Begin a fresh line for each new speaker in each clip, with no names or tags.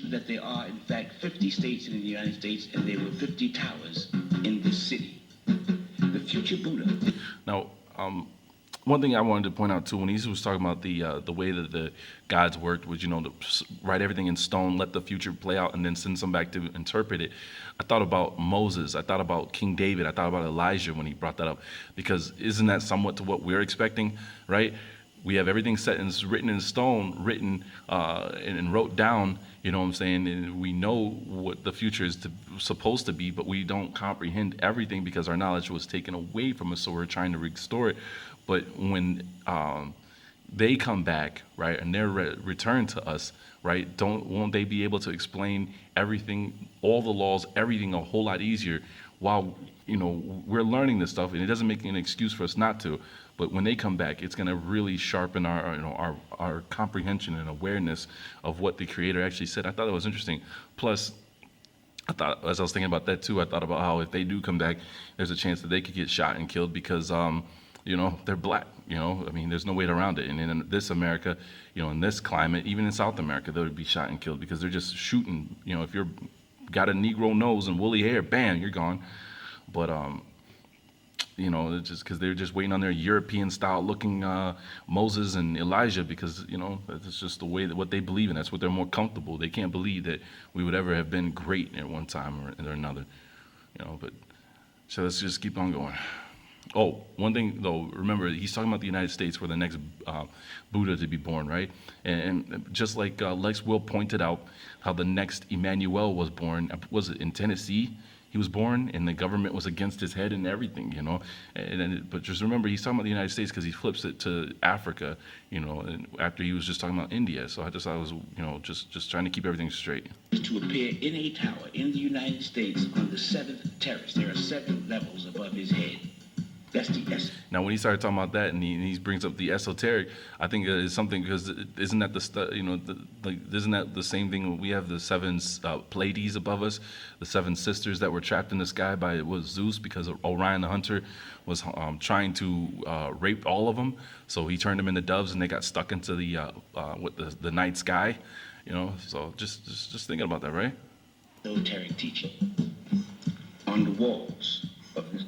That there are, in fact, 50 states in the United States, and there were 50 towers in this city. The future Buddha.
Now, one thing I wanted to point out too, when he was talking about the way that the gods worked was, to write everything in stone, let the future play out, and then send some back to interpret it. I thought about Moses. I thought about King David. I thought about Elijah when he brought that up, because isn't that somewhat to what we're expecting, right? We have everything set and it's written in stone, written and wrote down. You know what I'm saying? And we know what the future is supposed to be, but we don't comprehend everything because our knowledge was taken away from us. So we're trying to restore it. But when they come back, right, and they're returned to us, right, won't they be able to explain everything, all the laws, everything a whole lot easier? While we're learning this stuff, and it doesn't make an excuse for us not to. But when they come back, it's going to really sharpen our comprehension and awareness of what the Creator actually said. I thought it was interesting. Plus, I thought, as I was thinking about that too, I thought about how if they do come back, there's a chance that they could get shot and killed because they're black. There's no way around it. And in this America, in this climate, even in South America, they would be shot and killed because they're just shooting. If you're got a Negro nose and woolly hair, bam, you're gone. But it's just because they're just waiting on their European style looking Moses and Elijah because that's just the way that what they believe in. That's what they're more comfortable. They can't believe that we would ever have been great at one time or another. But so let's just keep on going. Oh, one thing though, remember he's talking about the United States, where the next Buddha to be born, right? And just like Lex Will pointed out, how the next Emmanuel was born. Was it in Tennessee? He was born, and the government was against his head and everything, but just remember, he's talking about the United States because he flips it to Africa, and after he was just talking about India. So I just thought it was, just trying to keep everything straight.
To appear in a tower in the United States on the 7th terrace. There are 7 levels above his head. That's the essence.
Now, when he started talking about that, and he brings up the esoteric, I think it's something because isn't that isn't that the same thing? We have the 7 Pleiades above us, the 7 sisters that were trapped in the sky by Zeus because Orion the hunter was trying to rape all of them. So he turned them into doves, and they got stuck into the night sky. So just thinking about that, right?
Esoteric teaching on the walls of this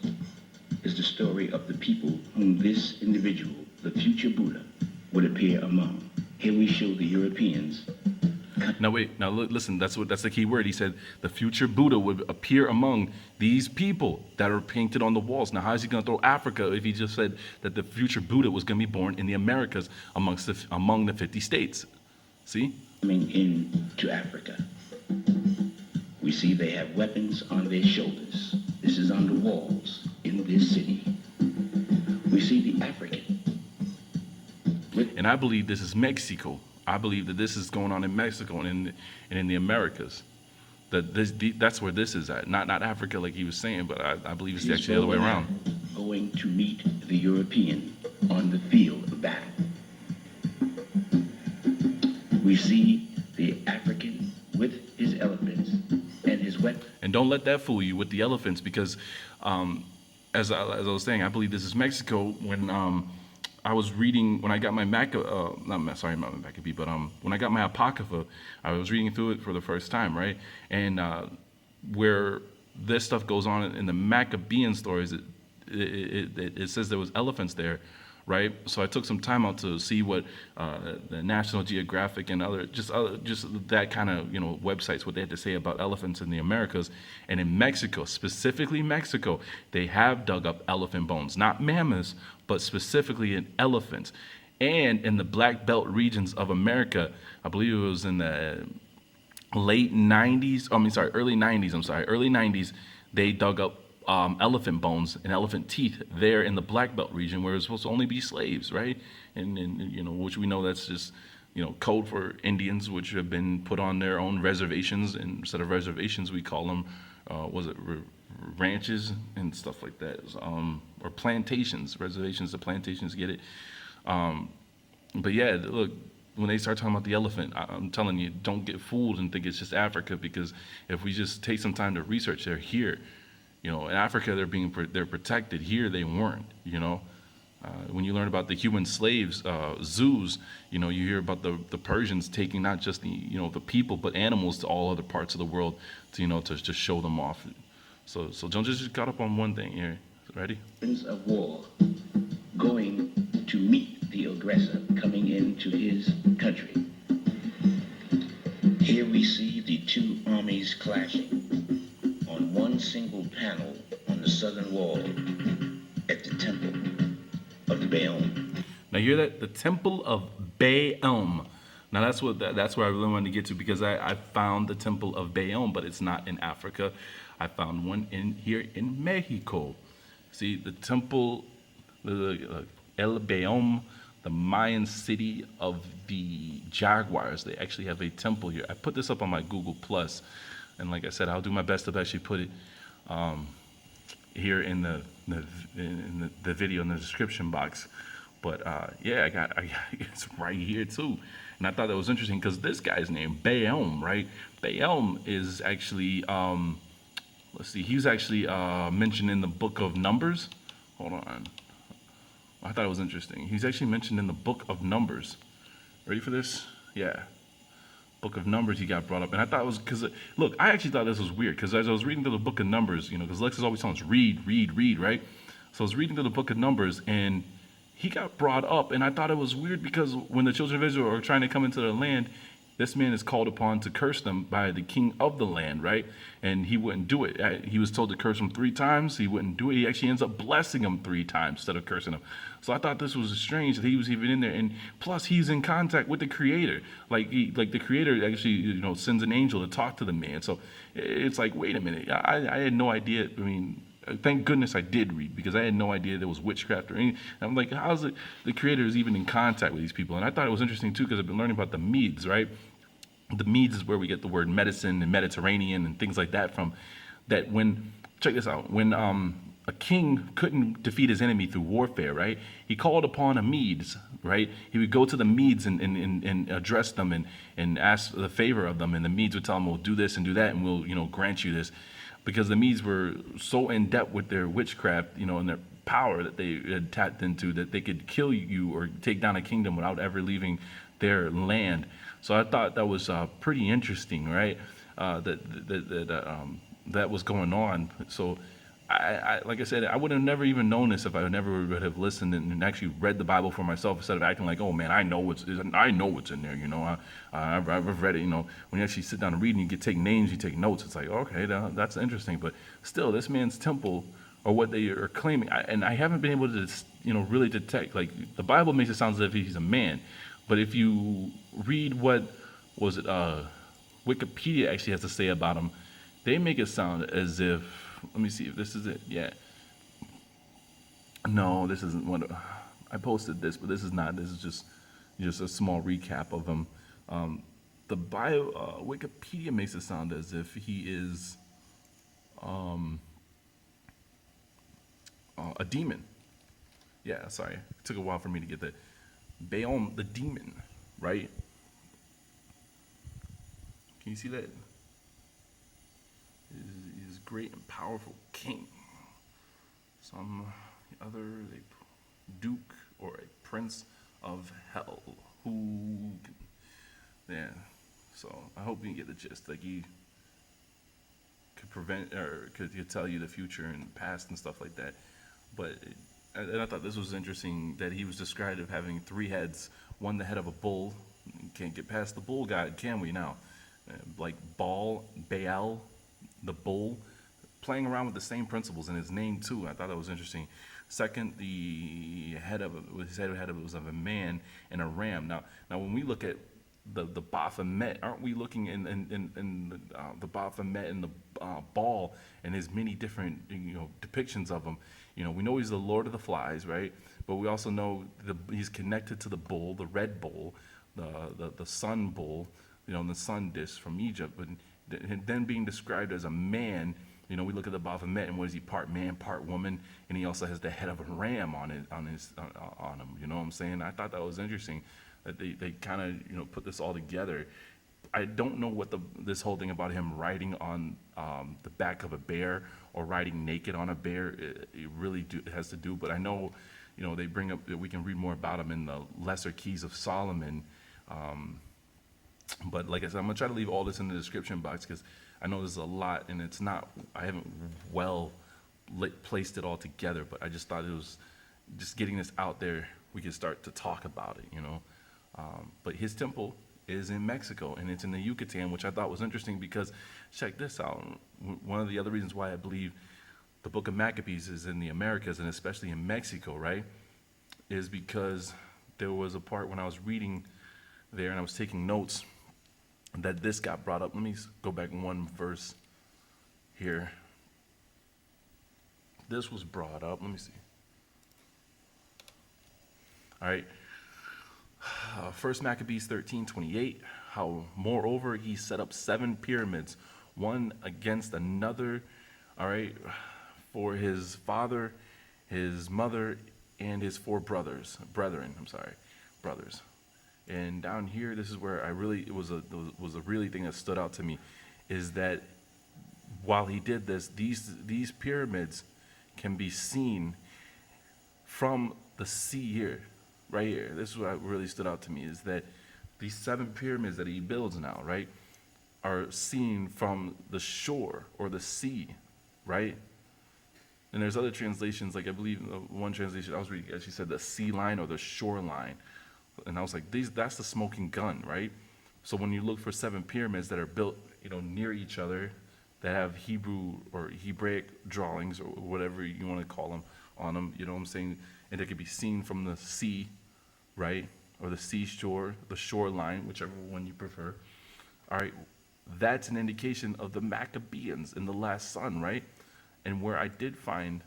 is the story of the people whom this individual, the future Buddha, would appear among. Here we show the Europeans.
Now wait, listen, that's the key word. He said the future Buddha would appear among these people that are painted on the walls. Now how is he going to throw Africa if he just said that the future Buddha was going to be born in the Americas among the 50 states? See?
Coming into Africa, we see they have weapons on their shoulders. This is on the walls in this city. We see the African.
And I believe this is Mexico. I believe that this is going on in Mexico and in the Americas. That's where this is at. Not Africa like he was saying, but I believe it's actually the other way around.
Going to meet the European on the field of battle. We see the African with his elephants and his weapons.
And don't let that fool you with the elephants, because as I was saying, I believe this is Mexico. When I was reading, when I got my when I got my Apocrypha, I was reading through it for the first time, right? And where this stuff goes on in the Maccabean stories, it says there was elephants there, right? So I took some time out to see what the National Geographic and other just that kind of websites, what they had to say about elephants in the Americas. And in Mexico, specifically Mexico, they have dug up elephant bones, not mammoths, but specifically in elephants. And in the Black Belt regions of America, I believe it was in the early 90s, they dug up elephant bones and elephant teeth there in the Black Belt region, where it's supposed to only be slaves, right? And which we know that's just code for Indians, which have been put on their own reservations, and instead of reservations we call them ranches and stuff like that, or plantations. Reservations to plantations, get it? But yeah, look, when they start talking about the elephant, I'm telling you, don't get fooled and think it's just Africa, because if we just take some time to research, they're here. In Africa, they're protected. Here, they weren't. When you learn about the human slaves, zoos, you hear about the Persians taking not just the people, but animals to all other parts of the world to just show them off. So Jones just got up on one thing here. Ready?
Of war, going to meet the aggressor coming into his country. Here we see the two armies clashing on one single panel on the southern wall at the temple of the Balaam.
Now you hear that? The temple of Balaam. Now that's where I really wanted to get to, because I found the temple of Balaam, but it's not in Africa. I found one here in Mexico. See, the temple, the El Balaam, the Mayan city of the Jaguars. They actually have a temple here. I put this up on my Google Plus, and like I said, I'll do my best to actually put it here in the video in the description box. But yeah, I got it's right here too, and I thought that was interesting because this guy's name Balaam, right? Balaam is actually let's see, he was actually mentioned in the book of Numbers. Hold on. I thought it was interesting. He's actually mentioned in the book of Numbers. Ready for this? Yeah. Book of Numbers, he got brought up. And I thought it was because, look, I actually thought this was weird because as I was reading through the book of Numbers, because Lex is always telling us, read, right? So I was reading through the book of Numbers and he got brought up. And I thought it was weird because when the children of Israel are trying to come into the land, this man is called upon to curse them by the king of the land, right? And he wouldn't do it. He was told to curse him 3 times. He wouldn't do it. He actually ends up blessing him 3 times instead of cursing him. So I thought this was strange that he was even in there. And plus, he's in contact with the Creator. Like the Creator actually, sends an angel to talk to the man. So it's like, wait a minute. I had no idea. I mean, thank goodness I did read, because I had no idea there was witchcraft or anything. And I'm like, how is it the Creator is even in contact with these people? And I thought it was interesting too, because I've been learning about the Medes, right? The Medes is where we get the word medicine and Mediterranean and things like that from. That check this out, when a king couldn't defeat his enemy through warfare, right? He called upon a Medes, right? He would go to the Medes and address them and ask the favor of them, and the Medes would tell him, "We'll do this and do that, and we'll grant you this," because the Medes were so in depth with their witchcraft, and their power that they had tapped into, that they could kill you or take down a kingdom without ever leaving their land. So I thought that was pretty interesting, right? That was going on. So I like I said, I would have never even known this if I never would have listened and actually read the Bible for myself, instead of acting like, oh man, I know what's in there. I've read it. When you actually sit down and read and you take names, you take notes, it's like, okay, that's interesting. But still, this man's temple, or what they are claiming, and I haven't been able to really detect. Like, the Bible makes it sound as if he's a man, but if you read what was it Wikipedia actually has to say about him, they make it sound as if, let me see if this is it. Yeah. No, this isn't what I posted this, but this is not. This is just a small recap of him. The bio Wikipedia makes it sound as if he is a demon. Yeah, sorry. It took a while for me to get that. Balaam the demon, right? Can you see that? He's a great and powerful king. Some other duke or a prince of hell. Yeah. So I hope you get the gist. Like, he could prevent, or could tell you the future and the past and stuff like that. But and I thought this was interesting that he was described of having 3 heads. One, the head of a bull. Can't get past the bull god, can we now? Like Baal, the bull, playing around with the same principles in his name too. I thought that was interesting. Second, his head of it was of a man and a ram. Now when we look at the Baphomet, aren't we looking in the Baphomet and the Baal and his many different depictions of him? We know he's the Lord of the Flies, right? But we also know he's connected to the bull, the red bull, the sun bull, the sun dish from Egypt. But then being described as a man, we look at the Baphomet, and what is he? Part man, part woman, and he also has the head of a ram on him. You know what I'm saying? I thought that was interesting that they kind of put this all together. I don't know what this whole thing about him riding on the back of a bear or riding naked on a bear it really has to do, but I know they bring up that we can read more about him in the Lesser Keys of Solomon. But like I said, I'm gonna try to leave all this in the description box because I know there's a lot, and I haven't placed it all together. But I just thought it was just getting this out there. We could start to talk about it. But his temple is in Mexico, and it's in the Yucatan, which I thought was interesting because check this out. One of the other reasons why I believe the Book of Maccabees is in the Americas, and especially in Mexico, right, is because there was a part when I was reading there and I was taking notes that this got brought up. Let me go back one verse here. This was brought up. Let me see. All right. First Maccabees 13:28. How moreover he set up 7 pyramids, one against another. All right, for his father, his mother, and his 4 brothers. And down here, this is where it was a really thing that stood out to me, is that while he did this, these pyramids can be seen from the sea here, right here. This is what really stood out to me, is that these 7 pyramids that he builds now, right, are seen from the shore or the sea, right? And there's other translations, like I believe one translation I was reading, she said the sea line or the shoreline. And I was like, that's the smoking gun, right? So when you look for 7 pyramids that are built, near each other, that have Hebrew or Hebraic drawings or whatever you want to call them on them, you know what I'm saying? And they could be seen from the sea, right? Or the seashore, the shoreline, whichever one you prefer. All right, that's an indication of the Maccabeans in the last son, right? And where I did find